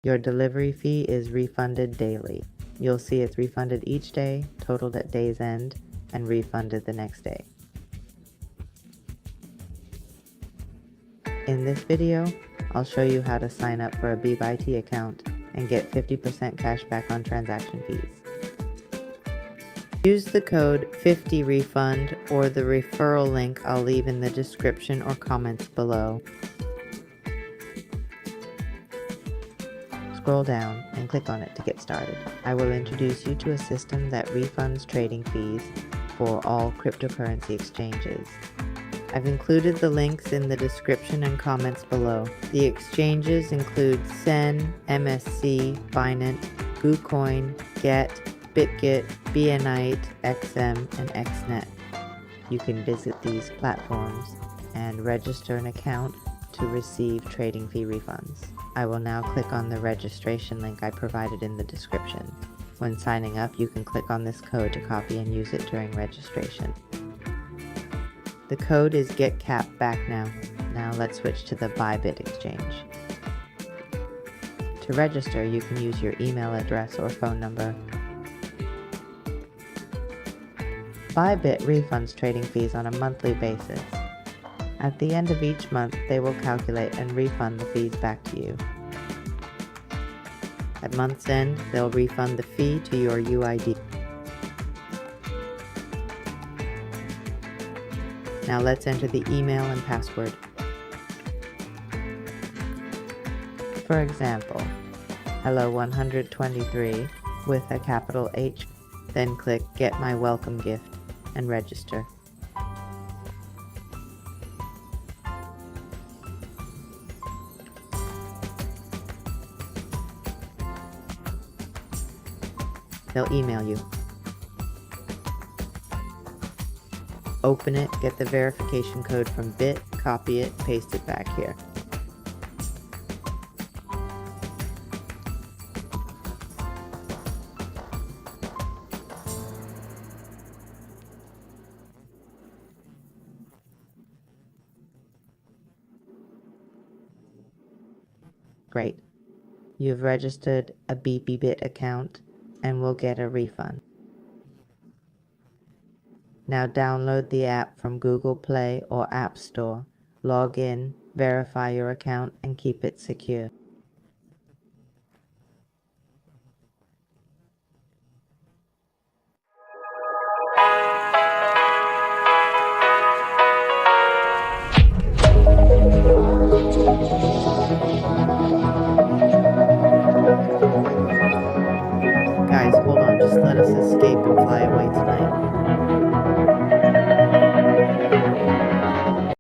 Your delivery fee is refunded daily. You'll see it's refunded each day, totaled at day's end, and refunded the next day. In this video, I'll show you how to sign up for a Bybit account and get 50% cash back on transaction fees. Use the code 50refund or the referral link I'll leave in the description or comments below. Scroll down and click on it to get started. I will introduce you to a system that refunds trading fees for all cryptocurrency exchanges. I've included the links in the description and comments below. The exchanges include Sen, MSC, Binance, KuCoin, Get, BitGet, BNite, XM, and XNet. You can visit these platforms and register an account to receive trading fee refunds. I will now click on the registration link I provided in the description. When signing up, you can click on this code to copy and use it during registration. The code is GetCapBack now. Now let's switch to the Bybit exchange. To register, you can use your email address or phone number. Bybit refunds trading fees on a monthly basis. At the end of each month, they will calculate and refund the fees back to you. At month's end, they'll refund the fee to your UID. Now let's enter the email and password. For example, hello123 with a capital H, then click Get My Welcome Gift and register. They'll email you. Open it, get the verification code from Bit, copy it, paste it back here. Great. You've registered a Bybit account and will get a refund. Now download the app from Google Play or App Store, log in, verify your account, and keep it secure. Guys, hold on, just let us escape and fly away tonight.